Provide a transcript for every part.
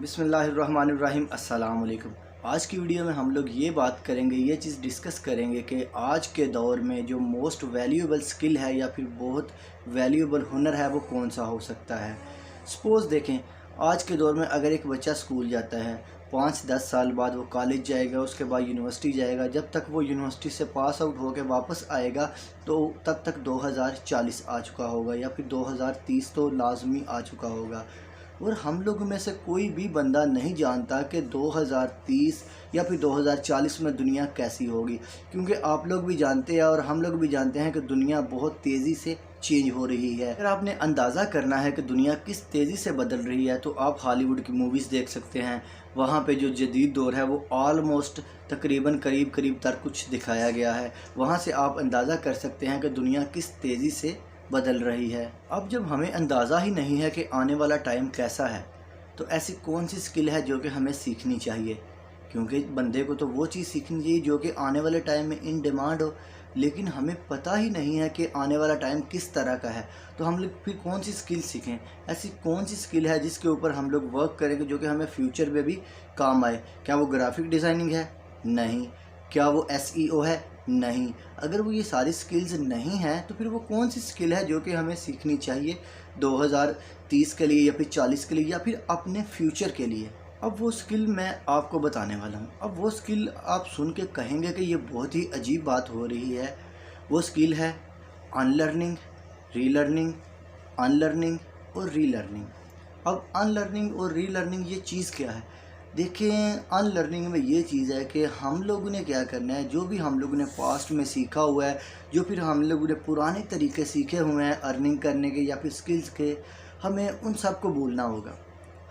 बिस्मिल्लाहिर्रहमानिर्रहीम अस्सलाम वालेकुम। आज की वीडियो में हम लोग ये बात करेंगे, ये चीज़ डिस्कस करेंगे कि आज के दौर में जो मोस्ट वैल्यूएबल स्किल है या फिर बहुत वैल्यूएबल हुनर है वो कौन सा हो सकता है। सपोज़ देखें, आज के दौर में अगर एक बच्चा स्कूल जाता है, 5-10 साल बाद वो कॉलेज जाएगा, उसके बाद यूनिवर्सिटी जाएगा, जब तक वो यूनिवर्सिटी से पास आउट होकर वापस आएगा तो तब तक 2040 आ चुका होगा या फिर 2030 तो लाजमी आ चुका होगा। और हम लोगों में से कोई भी बंदा नहीं जानता कि 2030 या फिर 2040 में दुनिया कैसी होगी, क्योंकि आप लोग भी जानते हैं और हम लोग भी जानते हैं कि दुनिया बहुत तेज़ी से चेंज हो रही है। अगर आपने अंदाज़ा करना है कि दुनिया किस तेज़ी से बदल रही है तो आप हॉलीवुड की मूवीज़ देख सकते हैं। वहाँ पे जो जदीद दौर है वो ऑलमोस्ट तकरीबन करीब तक कुछ दिखाया गया है। वहाँ से आप अंदाज़ा कर सकते हैं कि दुनिया किस तेज़ी से बदल रही है। अब जब हमें अंदाज़ा ही नहीं है कि आने वाला टाइम कैसा है, तो ऐसी कौन सी स्किल है जो कि हमें सीखनी चाहिए, क्योंकि बंदे को तो वो चीज़ सीखनी चाहिए जो कि आने वाले टाइम में इन डिमांड हो। लेकिन हमें पता ही नहीं है कि आने वाला टाइम किस तरह का है, तो हम लोग फिर कौन सी स्किल सीखें। ऐसी कौन सी स्किल है जिसके ऊपर हम लोग वर्क करेंगे जो कि हमें फ्यूचर में भी काम आए। क्या वो ग्राफिक डिज़ाइनिंग है? नहीं। क्या वो SEO है? नहीं। अगर वो ये सारी स्किल्स नहीं हैं तो फिर वो कौन सी स्किल है जो कि हमें सीखनी चाहिए 2030 के लिए या फिर 40 के लिए या फिर अपने फ्यूचर के लिए। अब वो स्किल मैं आपको बताने वाला हूँ। अब वो स्किल आप सुन के कहेंगे कि ये बहुत ही अजीब बात हो रही है। वो स्किल है अनलर्निंग, रीलर्निंग, अनलर्निंग और रीलर्निंग। अब अनलर्निंग और रीलर्निंग ये चीज़ क्या है? देखें, अनलर्निंग में ये चीज़ है कि हम लोगों ने क्या करना है, जो भी हम लोगों ने पास्ट में सीखा हुआ है, जो फिर हम लोगों ने पुराने तरीके सीखे हुए हैं अर्निंग करने के या फिर स्किल्स के, हमें उन सब को भूलना होगा।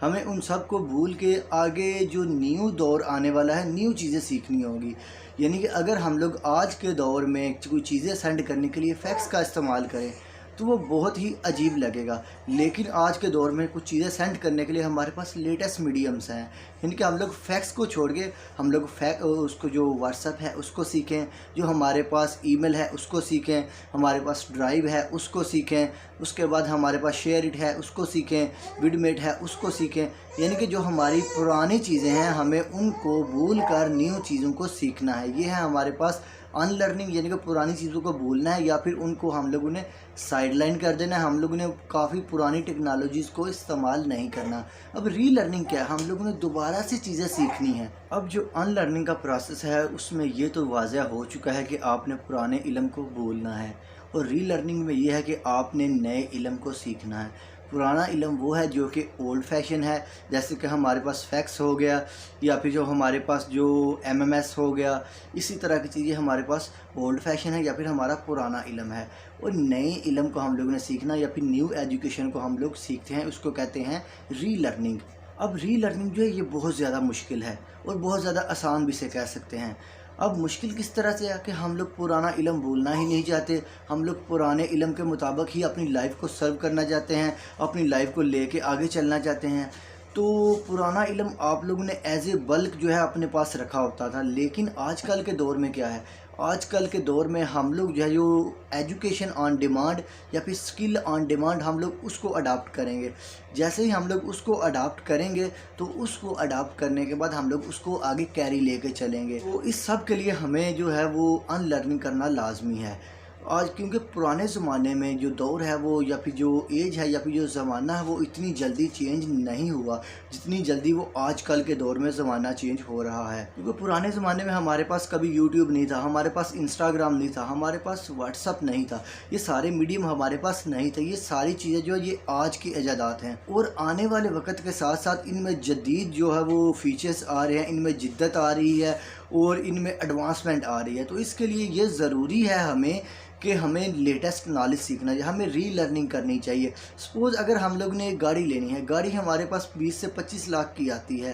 हमें उन सब को भूल के आगे जो न्यू दौर आने वाला है, न्यू चीज़ें सीखनी होगी। यानी कि अगर हम लोग आज के दौर में कोई चीज़ें सेंड करने के लिए फैक्स का इस्तेमाल करें तो वो बहुत ही अजीब लगेगा। लेकिन आज के दौर में कुछ चीज़ें सेंड करने के लिए हमारे पास लेटेस्ट मीडियम्स हैं। यानी कि हम लोग फैक्स को छोड़ के हम लोग उसको जो व्हाट्सएप है उसको सीखें, जो हमारे पास ईमेल है उसको सीखें, हमारे पास ड्राइव है उसको सीखें, उसके बाद हमारे पास शेयर इट है उसको सीखें, विडमेट है उसको सीखें। यानी कि जो हमारी पुरानी चीज़ें हैं हमें उनको भूल कर न्यू चीज़ों को सीखना है। ये है हमारे पास अनलर्निंग, यानी कि पुरानी चीज़ों को भूलना है या फिर उनको हम लोगों ने साइडलाइन कर देना है। हम लोगों ने काफ़ी पुरानी टेक्नोलॉजीज़ को इस्तेमाल नहीं करना। अब रीलर्निंग क्या है? हम लोगों ने दोबारा से चीज़ें सीखनी है। अब जो अनलर्निंग का प्रोसेस है उसमें ये तो वाज़ह हो चुका है कि आपने पुराने इल्म को भूलना है, और रीलर्निंग में ये है कि आपने नए इल्म को सीखना है। पुराना इल्म वो है जो कि ओल्ड फैशन है, जैसे कि हमारे पास फैक्स हो गया या फिर जो हमारे पास जो MMS हो गया, इसी तरह की चीज़ें हमारे पास ओल्ड फैशन है या फिर हमारा पुराना इल्म है। और नए इल्म को हम लोगों ने सीखना या फिर न्यू एजुकेशन को हम लोग सीखते हैं, उसको कहते हैं रीलर्निंग। अब रीलर्निंग जो है ये बहुत ज़्यादा मुश्किल है और बहुत ज़्यादा आसान भी से कह सकते हैं। अब मुश्किल किस तरह से है कि हम लोग पुराना इल्म भूलना ही नहीं चाहते। हम लोग पुराने इल्म के मुताबिक ही अपनी लाइफ को सर्व करना चाहते हैं, अपनी लाइफ को लेके आगे चलना चाहते हैं। तो पुराना इल्म आप लोगों ने एज ए बल्क जो है अपने पास रखा होता था। लेकिन आजकल के दौर में क्या है, आजकल के दौर में हम लोग जो है जो एजुकेशन ऑन डिमांड या फिर स्किल ऑन डिमांड हम लोग उसको अडाप्ट करेंगे। जैसे ही हम लोग उसको अडाप्ट करेंगे तो उसको अडाप्ट करने के बाद हम लोग उसको आगे कैरी लेके चलेंगे। तो इस सब के लिए हमें जो है वो अनलर्निंग करना लाजमी है आज, क्योंकि पुराने ज़माने में जो दौर है वो या फिर जो एज है या फिर जो ज़माना है वो इतनी जल्दी चेंज नहीं हुआ जितनी जल्दी वो आजकल के दौर में ज़माना चेंज हो रहा है। क्योंकि पुराने ज़माने में हमारे पास कभी यूट्यूब नहीं था, हमारे पास इंस्टाग्राम नहीं था, हमारे पास व्हाट्सअप नहीं था, ये सारे मीडियम हमारे पास नहीं थे। ये सारी चीज़ें जो है ये आज की ईजादात हैं और आने वाले वक्त के साथ साथ इनमें जदीद जो है वो फीचर्स आ रहे हैं, इनमें जिद्दत आ रही है और इनमें एडवांसमेंट आ रही है। तो इसके लिए ये ज़रूरी है हमें कि हमें लेटेस्ट नॉलेज सीखना चाहिए, हमें री लर्निंग करनी चाहिए। सपोज़ अगर हम लोग ने एक गाड़ी लेनी है, गाड़ी हमारे पास 20 से 25 लाख की आती है,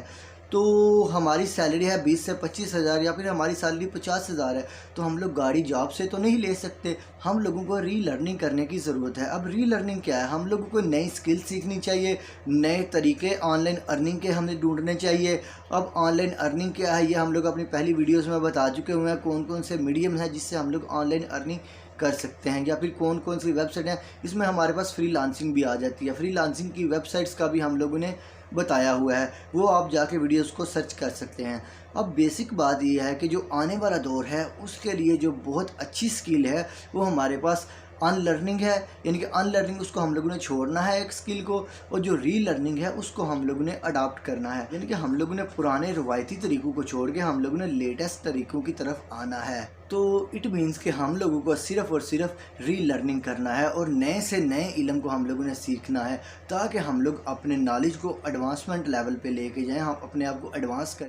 तो हमारी सैलरी है 20 से 25 हज़ार या फिर हमारी सैलरी 50 हज़ार है, तो हम लोग गाड़ी जॉब से तो नहीं ले सकते। हम लोगों को री लर्निंग करने की ज़रूरत है। अब री लर्निंग क्या है? हम लोगों को नई स्किल सीखनी चाहिए, नए तरीके ऑनलाइन अर्निंग के हमें ढूंढने चाहिए। अब ऑनलाइन अर्निंग क्या है ये हम लोग अपनी पहली वीडियोज़ में बता चुके हुए हैं, कौन कौन से मीडियम हैं जिससे हम लोग ऑनलाइन अर्निंग कर सकते हैं, या फिर कौन कौन सी वेबसाइट हैं। इसमें हमारे पास फ्रीलांसिंग भी आ जाती है। फ्रीलांसिंग की वेबसाइट्स का भी हम लोगों ने बताया हुआ है, वो आप जाके वीडियोस को सर्च कर सकते हैं। अब बेसिक बात ये है कि जो आने वाला दौर है उसके लिए जो बहुत अच्छी स्किल है वो हमारे पास अनलर्निंग है, यानी कि अनलर्निंग उसको हम लोगों ने छोड़ना है एक स्किल को, और जो रीलर्निंग है उसको हम लोगों ने अडॉप्ट करना है, यानी कि हम लोगों ने पुराने रवायती तरीक़ों को छोड़ के हम लोगों ने लेटेस्ट तरीक़ों की तरफ आना है। तो इट मीन्स कि हम लोगों को सिर्फ़ और सिर्फ रीलर्निंग करना है और नए से नए इल्म को हम लोगों ने सीखना है, ताकि हम लोग अपने नॉलेज को एडवांसमेंट लेवल पे लेके जाएं, हम अपने आप को एडवांस करें।